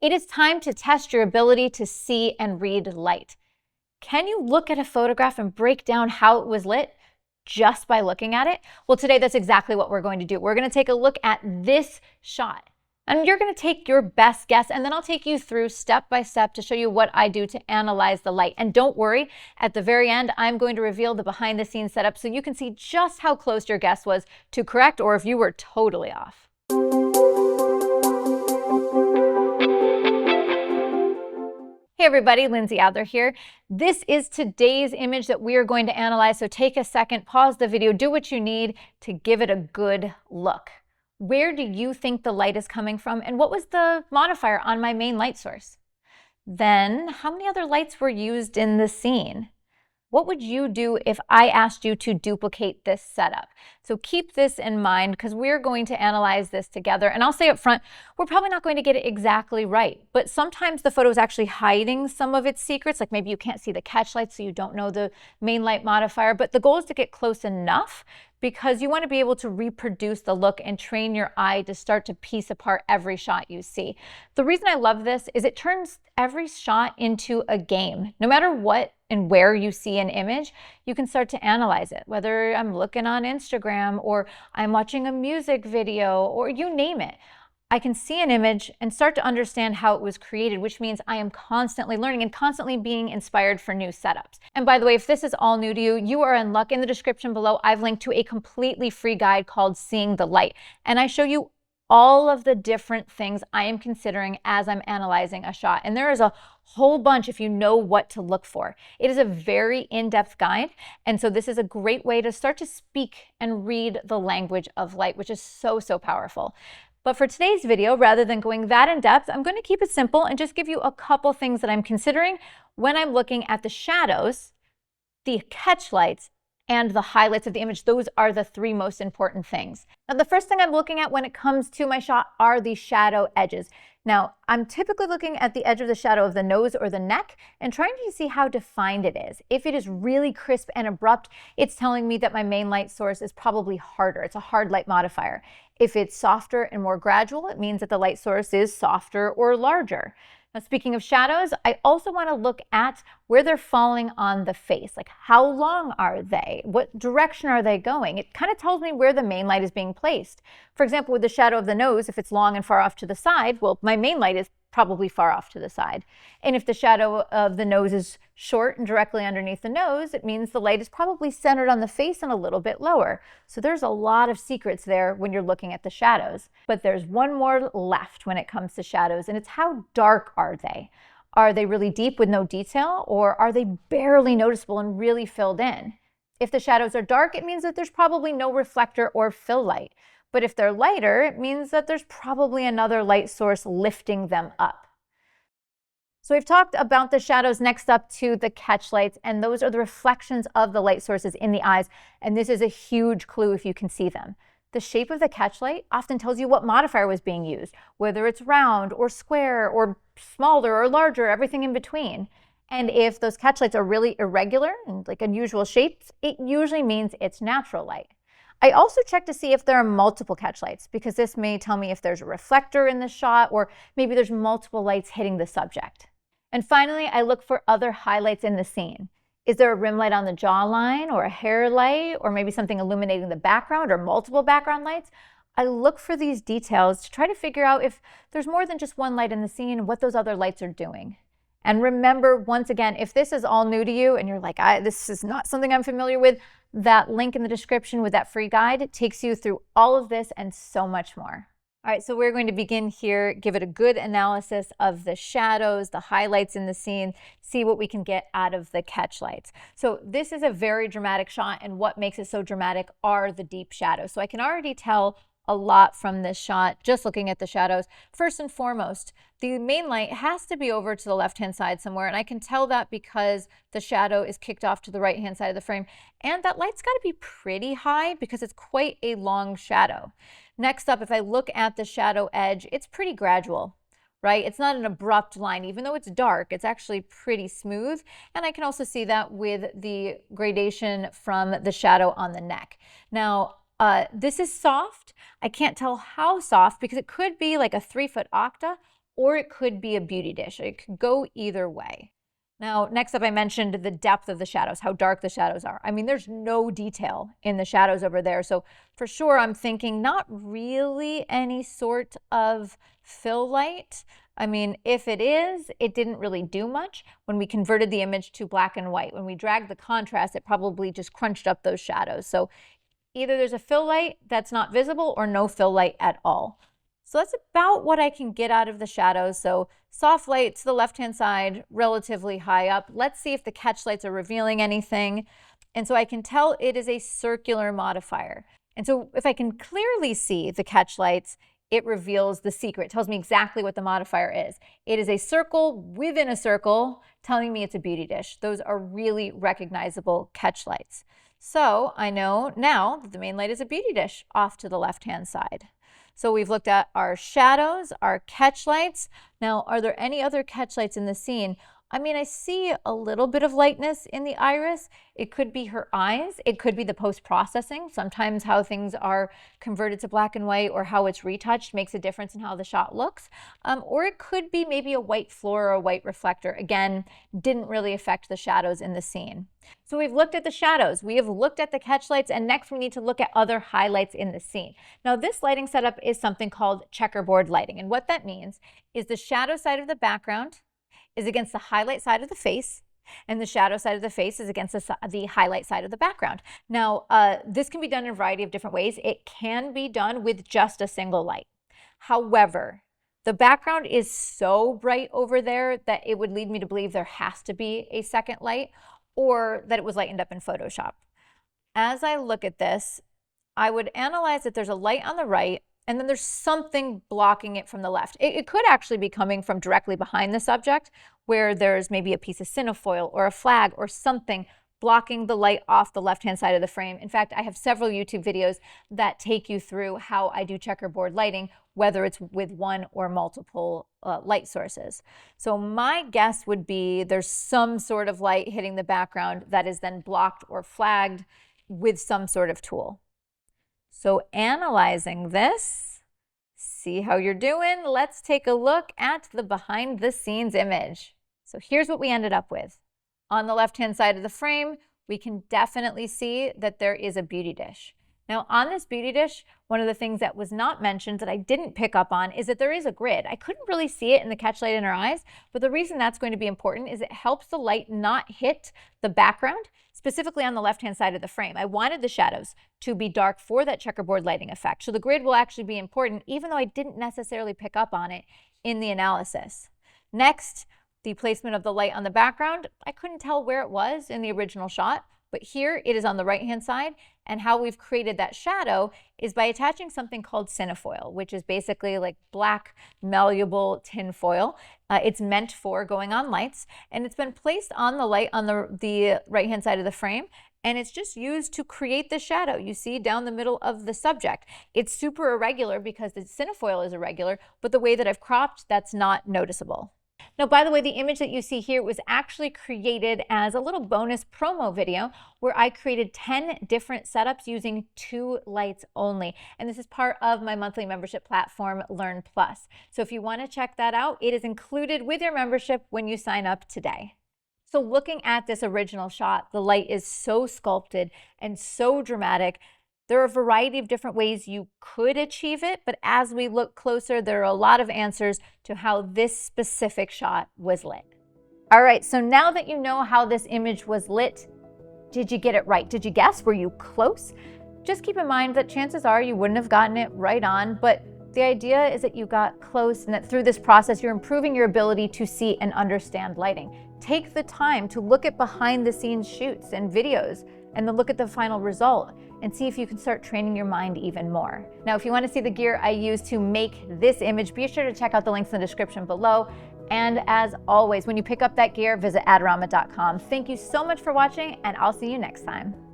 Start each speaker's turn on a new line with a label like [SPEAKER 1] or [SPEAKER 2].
[SPEAKER 1] It is time to test your ability to see and read light. Can you look at a photograph and break down how it was lit just by looking at it? Well, today that's exactly what we're going to do. We're going to take a look at this shot. And you're going to take your best guess, and then I'll take you through step by step to show you what I do to analyze the light. And don't worry, at the very end, I'm going to reveal the behind the scenes setup so you can see just how close your guess was to correct or if you were totally off. Hey everybody, Lindsay Adler here. This is today's image that we are going to analyze, so take a second, pause the video, do what you need to give it a good look. Where do you think the light is coming from, and what was the modifier on my main light source? Then, how many other lights were used in the scene? What would you do if I asked you to duplicate this setup? So keep this in mind because we're going to analyze this together. And I'll say up front, we're probably not going to get it exactly right, but sometimes the photo is actually hiding some of its secrets. Like maybe you can't see the catch lights, so you don't know the main light modifier, but the goal is to get close enough because you want to be able to reproduce the look and train your eye to start to piece apart every shot you see. The reason I love this is it turns every shot into a game. No matter what and where you see an image, you can start to analyze it. Whether I'm looking on Instagram or I'm watching a music video or you name it, I can see an image and start to understand how it was created, which means I am constantly learning and constantly being inspired for new setups. And by the way, if this is all new to you, you are in luck. In the description below, I've linked to a completely free guide called Seeing the Light. And I show you all of the different things I am considering as I'm analyzing a shot. And there is a whole bunch if you know what to look for. It is a very in-depth guide. And so this is a great way to start to speak and read the language of light, which is so, so powerful. But for today's video, rather than going that in depth, I'm going to keep it simple and just give you a couple things that I'm considering when I'm looking at the shadows, the catch lights, and the highlights of the image. Those are the three most important things. Now, the first thing I'm looking at when it comes to my shot are the shadow edges. Now, I'm typically looking at the edge of the shadow of the nose or the neck and trying to see how defined it is. If it is really crisp and abrupt, it's telling me that my main light source is probably harder. It's a hard light modifier. If it's softer and more gradual, it means that the light source is softer or larger. Now, speaking of shadows, I also want to look at where they're falling on the face. Like, how long are they? What direction are they going? It kind of tells me where the main light is being placed. For example, with the shadow of the nose, if it's long and far off to the side, well, my main light is probably far off to the side. And if the shadow of the nose is short and directly underneath the nose, it means the light is probably centered on the face and a little bit lower. So there's a lot of secrets there when you're looking at the shadows. But there's one more left when it comes to shadows, and it's how dark are they? Are they really deep with no detail, or are they barely noticeable and really filled in? If the shadows are dark, it means that there's probably no reflector or fill light. But if they're lighter, it means that there's probably another light source lifting them up. So we've talked about the shadows. Next up to the catch lights, and those are the reflections of the light sources in the eyes. And this is a huge clue if you can see them. The shape of the catch light often tells you what modifier was being used, whether it's round or square or smaller or larger, everything in between. And if those catch lights are really irregular and like unusual shapes, it usually means it's natural light. I also check to see if there are multiple catch lights, because this may tell me if there's a reflector in the shot or maybe there's multiple lights hitting the subject. And finally, I look for other highlights in the scene. Is there a rim light on the jawline or a hair light or maybe something illuminating the background or multiple background lights? I look for these details to try to figure out if there's more than just one light in the scene and what those other lights are doing. And remember, once again, if this is all new to you and you're like, this is not something I'm familiar with, that link in the description with that free guide takes you through all of this and so much more. All right, so we're going to begin here, give it a good analysis of the shadows, the highlights in the scene, see what we can get out of the catch lights. So this is a very dramatic shot, and what makes it so dramatic are the deep shadows. So I can already tell a lot from this shot just looking at the shadows. First and foremost, the main light has to be over to the left-hand side somewhere, and I can tell that because the shadow is kicked off to the right-hand side of the frame, and that light's got to be pretty high because it's quite a long shadow. Next up, if I look at the shadow edge, it's pretty gradual, right? It's not an abrupt line. Even though it's dark, it's actually pretty smooth, and I can also see that with the gradation from the shadow on the neck. Now, this is soft. I can't tell how soft because it could be like a 3-foot octa, or it could be a beauty dish. It could go either way. Now, next up, I mentioned the depth of the shadows, how dark the shadows are. I mean, there's no detail in the shadows over there. So for sure, I'm thinking not really any sort of fill light. I mean, if it is, it didn't really do much when we converted the image to black and white. When we dragged the contrast, it probably just crunched up those shadows. So either there's a fill light that's not visible or no fill light at all. So that's about what I can get out of the shadows. So soft light to the left-hand side, relatively high up. Let's see if the catch lights are revealing anything. And so I can tell it is a circular modifier. And so if I can clearly see the catch lights, it reveals the secret. It tells me exactly what the modifier is. It is a circle within a circle telling me it's a beauty dish. Those are really recognizable catch lights. So I know now that the main light is a beauty dish off to the left-hand side. So we've looked at our shadows, our catch lights. Now, are there any other catch lights in the scene? I mean, I see a little bit of lightness in the iris. It could be her eyes. It could be the post-processing. Sometimes how things are converted to black and white or how it's retouched makes a difference in how the shot looks. Or it could be maybe a white floor or a white reflector. Again, didn't really affect the shadows in the scene. So we've looked at the shadows, we have looked at the catch lights, and next we need to look at other highlights in the scene. Now this lighting setup is something called checkerboard lighting, and what that means is the shadow side of the background is against the highlight side of the face, and the shadow side of the face is against the highlight side of the background. Now, this can be done in a variety of different ways. It can be done with just a single light. However, the background is so bright over there that it would lead me to believe there has to be a second light, or that it was lightened up in Photoshop. As I look at this, I would analyze that there's a light on the right, and then there's something blocking it from the left. It could actually be coming from directly behind the subject, where there's maybe a piece of cinefoil or a flag or something blocking the light off the left-hand side of the frame. In fact, I have several YouTube videos that take you through how I do checkerboard lighting, whether it's with one or multiple light sources. So my guess would be there's some sort of light hitting the background that is then blocked or flagged with some sort of tool. So analyzing this, see how you're doing. Let's take a look at the behind the scenes image. So here's what we ended up with. On the left-hand side of the frame, we can definitely see that there is a beauty dish. Now on this beauty dish, one of the things that was not mentioned that I didn't pick up on is that there is a grid. I couldn't really see it in the catch light in her eyes, but the reason that's going to be important is it helps the light not hit the background, specifically on the left-hand side of the frame. I wanted the shadows to be dark for that checkerboard lighting effect. So the grid will actually be important, even though I didn't necessarily pick up on it in the analysis. Next, the placement of the light on the background. I couldn't tell where it was in the original shot, but here it is on the right-hand side, and how we've created that shadow is by attaching something called cinefoil, which is basically like black malleable tin foil. It's meant for going on lights, and it's been placed on the light on the right-hand side of the frame, and it's just used to create the shadow you see down the middle of the subject. It's super irregular because the cinefoil is irregular, but the way that I've cropped, that's not noticeable. Now, by the way, the image that you see here was actually created as a little bonus promo video where I created 10 different setups using 2 lights only. And this is part of my monthly membership platform, Learn Plus. So if you want to check that out, it is included with your membership when you sign up today. So looking at this original shot, the light is so sculpted and so dramatic. There are a variety of different ways you could achieve it, but as we look closer, there are a lot of answers to how this specific shot was lit. All right, so now that you know how this image was lit, did you get it right? Did you guess? Were you close? Just keep in mind that chances are you wouldn't have gotten it right on, but the idea is that you got close and that through this process, you're improving your ability to see and understand lighting. Take the time to look at behind the scenes shoots and videos and then look at the final result and see if you can start training your mind even more. Now, if you want to see the gear I use to make this image, be sure to check out the links in the description below. And as always, when you pick up that gear, visit Adorama.com. Thank you so much for watching, and I'll see you next time.